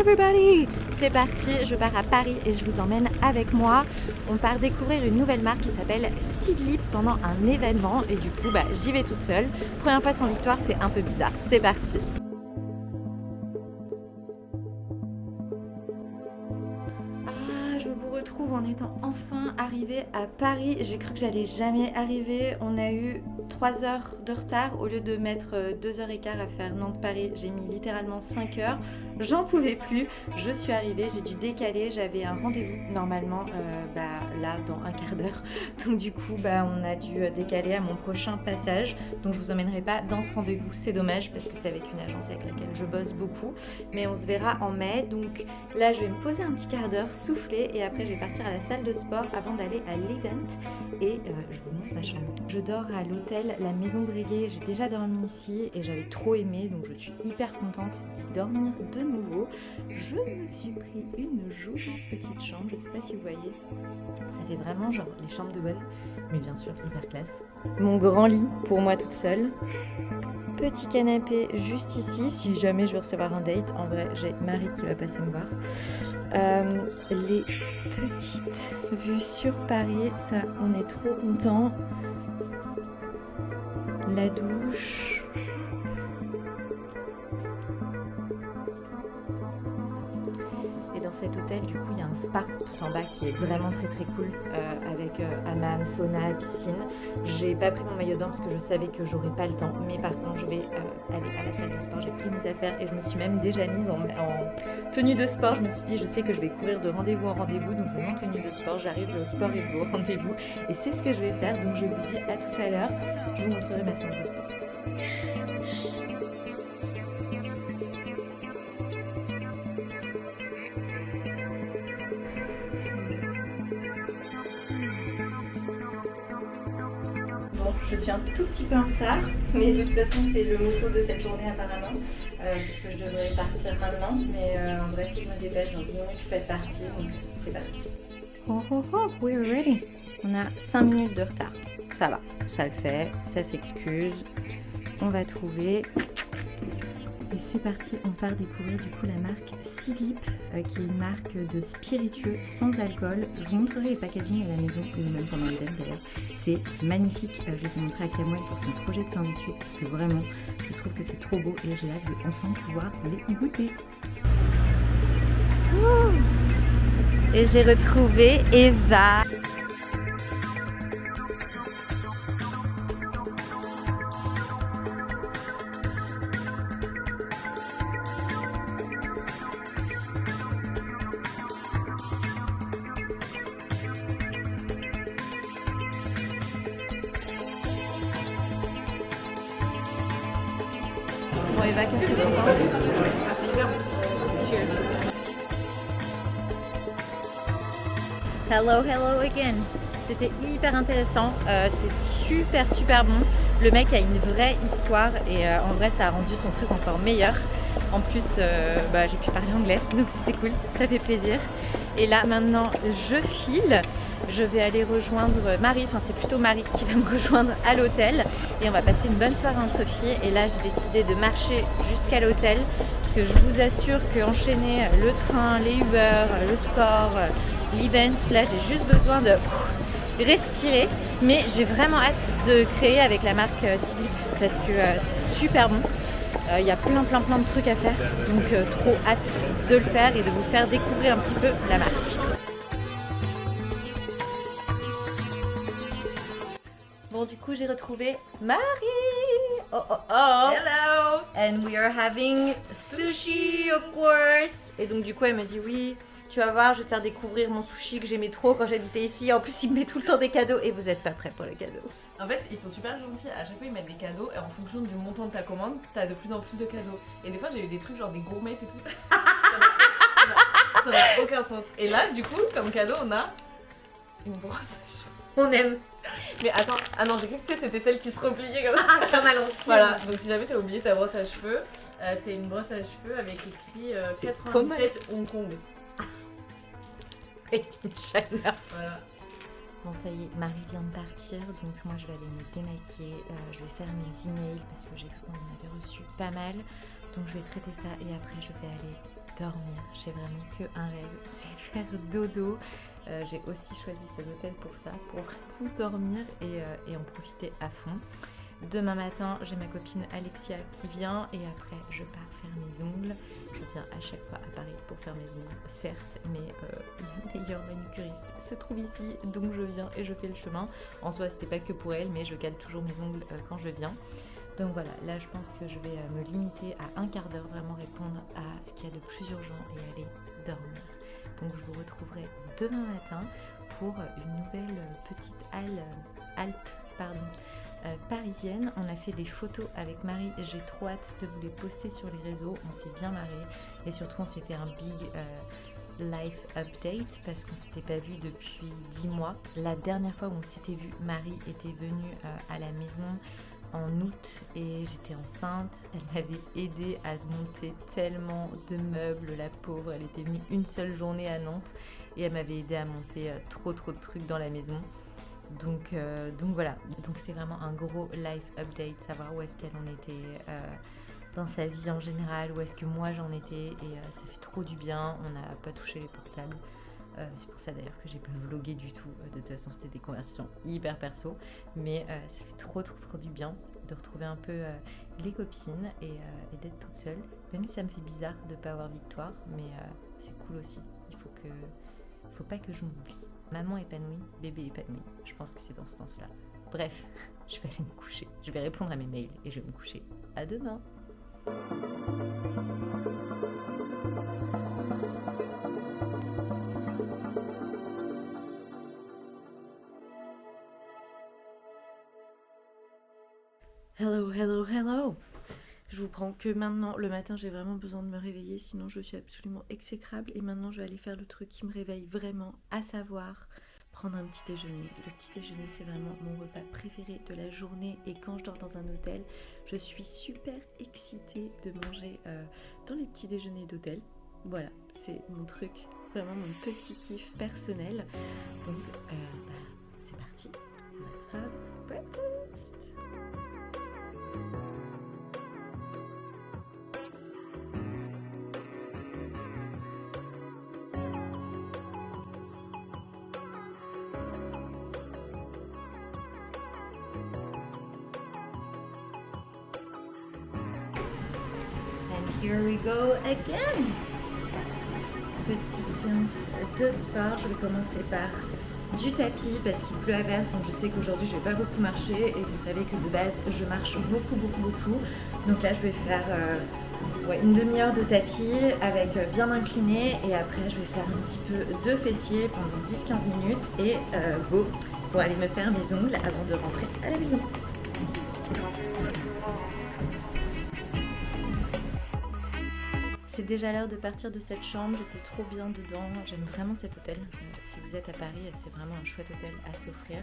everybody! C'est parti, je pars à Paris et je vous emmène avec moi. On part découvrir une nouvelle marque qui s'appelle Seedlip pendant un événement et du coup j'y vais toute seule. Première fois sans Victoire, c'est un peu bizarre. C'est parti! Je vous retrouve en étant enfin arrivée à Paris. J'ai cru que j'allais jamais arriver. On a eu 3 heures de retard au lieu de mettre 2h15 à faire Nantes-Paris. J'ai mis littéralement 5 heures. J'en pouvais plus. Je suis arrivée, j'ai dû décaler. J'avais un rendez-vous normalement là dans un quart d'heure. Donc du coup on a dû décaler à mon prochain passage. Donc je vous emmènerai pas dans ce rendez-vous. C'est dommage parce que c'est avec une agence avec laquelle je bosse beaucoup. Mais on se verra en mai. Donc là je vais me poser un petit quart d'heure, souffler et après je vais partir à la salle de sport avant d'aller à l'event et je vous montre ma chambre. Je dors à l'hôtel La Maison Breguet, j'ai déjà dormi ici et j'avais trop aimé donc je suis hyper contente d'y dormir de nouveau. Je me suis pris une jolie petite chambre, je sais pas si vous voyez, ça fait vraiment genre les chambres de bonne, mais bien sûr hyper classe. Mon grand lit pour moi toute seule. Petit canapé juste ici, si jamais je veux recevoir un date. En vrai, j'ai Marie qui va passer me voir. Les petites vues sur Paris, ça, on est trop contents. La douche. Et dans cet hôtel, du coup, il y a un spa tout en bas qui est vraiment très très cool avec hammam, sauna, piscine. J'ai pas pris mon maillot de bain parce que je savais que j'aurais pas le temps, mais par contre, je vais aller à la salle de sport. J'ai pris mes affaires et je me suis même déjà mise en tenue de sport. Je me suis dit, je sais que je vais courir de rendez-vous en rendez-vous, donc je vais en tenue de sport. J'arrive au sport et au rendez-vous et c'est ce que je vais faire. Donc je vous dis à tout à l'heure. Je vous montrerai ma séance de sport. Bon, je suis un tout petit peu en retard, mais de toute façon c'est le motto de cette journée apparemment, puisque je devrais partir maintenant, mais en vrai si je me dépêche dans 10 minutes je peux être partie, donc c'est parti. Oh oh oh, we're ready. On a 5 minutes de retard, ça va, ça le fait, ça s'excuse, on va trouver. Et c'est parti, on part découvrir du coup la marque Seedlip, qui est une marque de spiritueux sans alcool. Je vous montrerai les packaging à la maison, ou même pendant l'event d'ailleurs. C'est magnifique, je les ai montrés à Camouel pour son projet de fin d'études, parce que vraiment, je trouve que c'est trop beau et j'ai hâte de enfin pouvoir les goûter. Ouh, et j'ai retrouvé Eva. Bon Eva, qu'est-ce que tu en penses? Cheers. Hello, hello again. C'était hyper intéressant, c'est super bon. Le mec a une vraie histoire et en vrai ça a rendu son truc encore meilleur. En plus j'ai pu parler anglais donc c'était cool, ça fait plaisir. Et là maintenant je file, je vais aller rejoindre Marie, enfin c'est plutôt Marie qui va me rejoindre à l'hôtel et on va passer une bonne soirée entre filles. Et là j'ai décidé de marcher jusqu'à l'hôtel parce que je vous assure qu'enchaîner le train, les Uber, le sport, l'event, là j'ai juste besoin de respirer, mais j'ai vraiment hâte de créer avec la marque Seedlip parce que c'est super bon. Il y a plein de trucs à faire, donc trop hâte de le faire et de vous faire découvrir un petit peu la marque. Bon, du coup j'ai retrouvé Marie. Oh oh oh. Hello. And we are having sushi of course. Et donc du coup elle me dit oui, tu vas voir, je vais te faire découvrir mon sushi que j'aimais trop quand j'habitais ici. En plus, il me met tout le temps des cadeaux et vous êtes pas prêts pour les cadeaux. En fait, ils sont super gentils. À chaque fois, ils mettent des cadeaux et en fonction du montant de ta commande, t'as de plus en plus de cadeaux. Et des fois, j'ai eu des trucs genre des gourmets et tout. Ça n'a aucun sens. Et là, du coup, comme cadeau, on a une brosse à cheveux. On aime. Mais attends, ah non, j'ai cru que c'était celle qui se repliait comme ça. Comme à l'ancienne. Voilà, donc si jamais t'as oublié ta brosse à cheveux, t'as une brosse à cheveux avec écrit 97 Hong Kong. Et une chaleur. Voilà. Bon ça y est, Marie vient de partir, donc moi je vais aller me démaquiller, je vais faire mes emails parce que j'ai vu qu'on en avait reçu pas mal. Donc je vais traiter ça et après je vais aller dormir. J'ai vraiment que un rêve, c'est faire dodo. J'ai aussi choisi cet hôtel pour ça, pour vraiment dormir et en profiter à fond. Demain matin, j'ai ma copine Alexia qui vient et après je pars faire mes ongles. Je viens à chaque fois à Paris pour faire mes ongles, certes, mais la meilleure manucuriste se trouve ici, donc je viens et je fais le chemin. En soi, c'était pas que pour elle, mais je cale toujours mes ongles quand je viens. Donc voilà, là je pense que je vais me limiter à un quart d'heure, vraiment répondre à ce qu'il y a de plus urgent et aller dormir. Donc je vous retrouverai demain matin pour une nouvelle petite halte parisienne. On a fait des photos avec Marie et j'ai trop hâte de vous les poster sur les réseaux. On s'est bien marré et surtout on s'est fait un big life update parce qu'on s'était pas vu depuis 10 mois. La dernière fois où on s'était vu, Marie était venue à la maison en août et j'étais enceinte. Elle m'avait aidée à monter tellement de meubles, la pauvre. Elle était venue une seule journée à Nantes et elle m'avait aidée à monter trop de trucs dans la maison. Donc voilà, donc c'était vraiment un gros life update, savoir où est-ce qu'elle en était dans sa vie en général, où est-ce que moi j'en étais et ça fait trop du bien. On n'a pas touché les portables. C'est pour ça d'ailleurs que j'ai pas vlogué du tout. De toute façon, c'était des conversations hyper perso, mais ça fait trop du bien de retrouver un peu les copines et d'être toute seule. Même si ça me fait bizarre de pas avoir Victoire, mais c'est cool aussi. Faut pas que je m'oublie. Maman épanouie, bébé épanoui. Je pense que c'est dans ce sens-là. Bref, je vais aller me coucher. Je vais répondre à mes mails et je vais me coucher. À demain. Hello. Je vous prends que maintenant, le matin j'ai vraiment besoin de me réveiller, sinon je suis absolument exécrable. Et maintenant je vais aller faire le truc qui me réveille vraiment, à savoir prendre un petit déjeuner. Le petit déjeuner c'est vraiment mon repas préféré de la journée et quand je dors dans un hôtel, je suis super excitée de manger dans les petits déjeuners d'hôtel. Voilà, c'est mon truc, vraiment mon petit kiff personnel. Donc c'est parti, let's have breakfast. Here we go again. Petite séance de sport. Je vais commencer par du tapis parce qu'il pleut à verse. Donc je sais qu'aujourd'hui je vais pas beaucoup marcher et vous savez que de base je marche beaucoup. Donc là je vais faire une demi-heure de tapis avec bien incliné et après je vais faire un petit peu de fessiers pendant 10-15 minutes et go pour aller me faire mes ongles avant de rentrer à la maison. C'est déjà l'heure de partir de cette chambre, j'étais trop bien dedans, j'aime vraiment cet hôtel. Si vous êtes à Paris, c'est vraiment un chouette hôtel à s'offrir.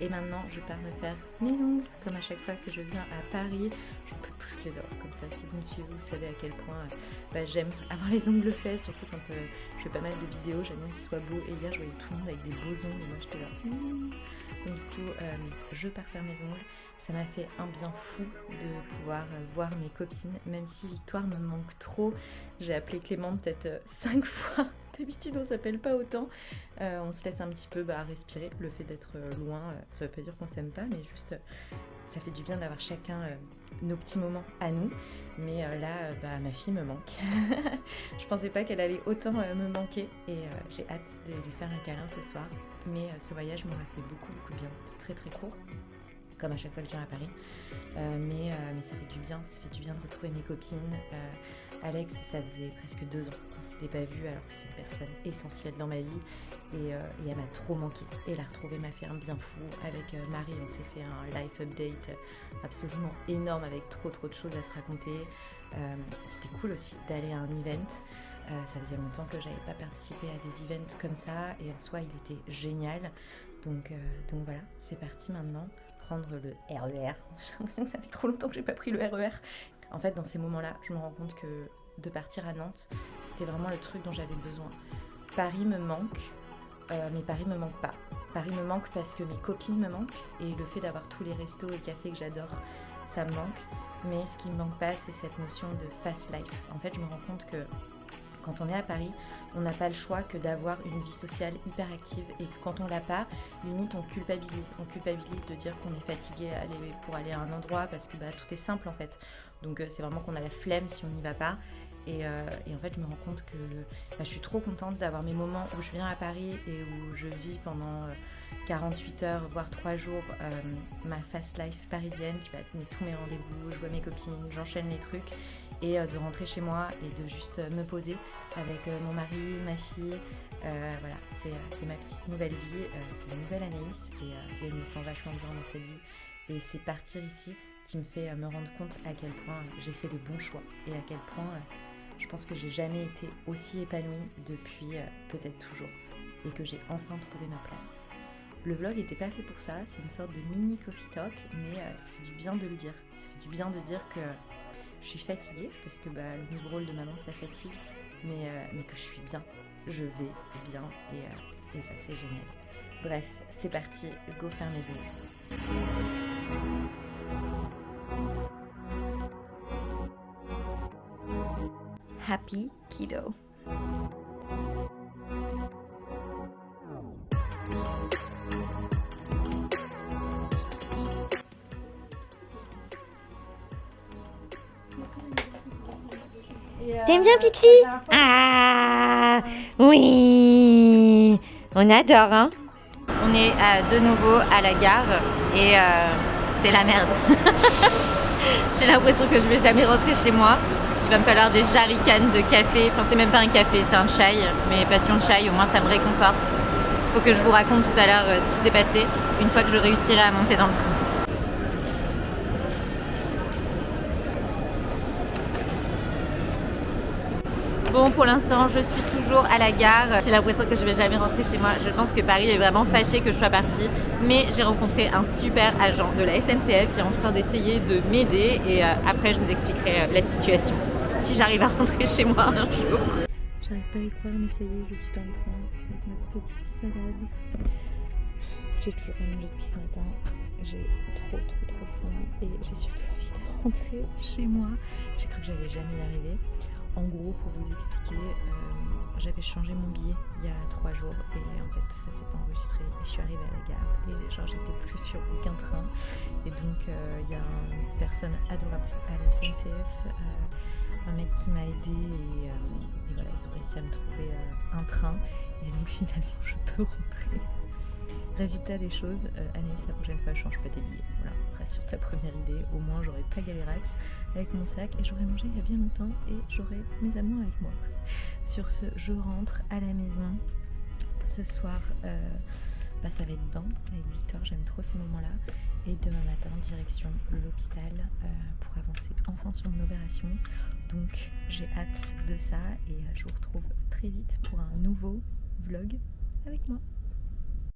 Et maintenant, je pars me faire mes ongles, comme à chaque fois que je viens à Paris. Je ne peux plus les avoir comme ça. Si vous me suivez, vous savez à quel point j'aime avoir les ongles faits, surtout quand je fais pas mal de vidéos, j'aime bien qu'ils soient beaux. Et hier, je voyais tout le monde avec des beaux ongles et moi j'étais là. Donc du coup, je pars faire mes ongles. Ça m'a fait un bien fou de pouvoir voir mes copines, même si Victoire me manque trop. J'ai appelé Clément peut-être 5 fois. D'habitude, on s'appelle pas autant. On se laisse un petit peu respirer. Le fait d'être loin, ça veut pas dire qu'on s'aime pas, mais juste ça fait du bien d'avoir chacun nos petits moments à nous. Mais là, ma fille me manque. Je pensais pas qu'elle allait autant me manquer et j'ai hâte de lui faire un câlin ce soir. Mais ce voyage m'aura fait beaucoup de bien. C'était très court, comme à chaque fois que je viens à Paris. Mais ça fait du bien. Ça fait du bien de retrouver mes copines. Alex, ça faisait presque 2 ans qu'on s'était pas vu alors que c'est une personne essentielle dans ma vie et elle m'a trop manqué. Et la retrouver m'a fait un bien fou. Avec Marie, on s'est fait un life update absolument énorme avec trop de choses à se raconter. C'était cool aussi d'aller à un event. Ça faisait longtemps que j'avais pas participé à des events comme ça et en soi il était génial. Donc voilà, c'est parti maintenant. Prendre le RER. J'ai l'impression que ça fait trop longtemps que j'ai pas pris le RER. En fait, dans ces moments-là, je me rends compte que de partir à Nantes, c'était vraiment le truc dont j'avais besoin. Paris me manque, mais Paris me manque pas. Paris me manque parce que mes copines me manquent et le fait d'avoir tous les restos et cafés que j'adore, ça me manque. mais ce qui me manque pas, c'est cette notion de fast life. En fait, je me rends compte que quand on est à Paris, on n'a pas le choix que d'avoir une vie sociale hyper active et que quand on l'a pas, limite on culpabilise. On culpabilise de dire qu'on est fatigué pour aller à un endroit parce que tout est simple en fait. Donc c'est vraiment qu'on a la flemme si on n'y va pas. Et en fait, je me rends compte que je suis trop contente d'avoir mes moments où je viens à Paris et où je vis pendant 48 heures, voire 3 jours, ma fast life parisienne. Je vais à tous mes rendez-vous, je vois mes copines, j'enchaîne les trucs. Et de rentrer chez moi et de juste me poser avec mon mari, ma fille. Voilà, c'est ma petite nouvelle vie, c'est une nouvelle Anaïs et je me sens vachement bien dans cette vie. Et c'est partir ici qui me fait me rendre compte à quel point j'ai fait les bons choix et à quel point je pense que j'ai jamais été aussi épanouie depuis peut-être toujours et que j'ai enfin trouvé ma place. Le vlog n'était pas fait pour ça, c'est une sorte de mini coffee talk, mais ça fait du bien de le dire. Ça fait du bien de dire que je suis fatiguée, parce que le nouveau rôle de maman ça fatigue, mais que je suis bien, je vais bien et ça c'est génial. Bref, c'est parti, go faire mes ongles. Happy Keto. T'aimes bien Pixie? Ah oui, on adore hein. On est de nouveau à la gare et c'est la merde. J'ai l'impression que je vais jamais rentrer chez moi. Il va me falloir des jerrycans de café. Enfin c'est même pas un café, c'est un chai. Mais passion chai, au moins ça me réconforte. Faut que je vous raconte tout à l'heure ce qui s'est passé une fois que je réussirai à monter dans le train. Bon, pour l'instant, je suis toujours à la gare. J'ai l'impression que je vais jamais rentrer chez moi. Je pense que Paris est vraiment fâché que je sois partie. Mais j'ai rencontré un super agent de la SNCF qui est en train d'essayer de m'aider. Et après, je vous expliquerai la situation. Si j'arrive à rentrer chez moi un jour. J'arrive pas à y croire, mais ça y est, je suis dans le train avec ma petite salade. J'ai toujours pas mangé depuis ce matin. J'ai trop faim. Et j'ai surtout envie de rentrer chez moi. J'ai cru que j'allais jamais y arriver. En gros, pour vous expliquer, j'avais changé mon billet il y a 3 jours et en fait ça s'est pas enregistré et je suis arrivée à la gare et j'étais plus sur aucun train et donc il y a une personne adorable à la SNCF, un mec qui m'a aidée et voilà, ils ont réussi à me trouver un train et donc finalement je peux rentrer. Résultat des choses, Anaïs, la prochaine fois, change pas tes billets. Voilà, rassure ta première idée, au moins j'aurais pas galérax avec mon sac et j'aurais mangé il y a bien longtemps et j'aurais mes amours avec moi. Sur ce, je rentre à la maison. Ce soir, ça va être bain avec Victor, j'aime trop ces moments-là. Et demain matin, direction l'hôpital pour avancer enfin sur mon opération. Donc j'ai hâte de ça et je vous retrouve très vite pour un nouveau vlog avec moi.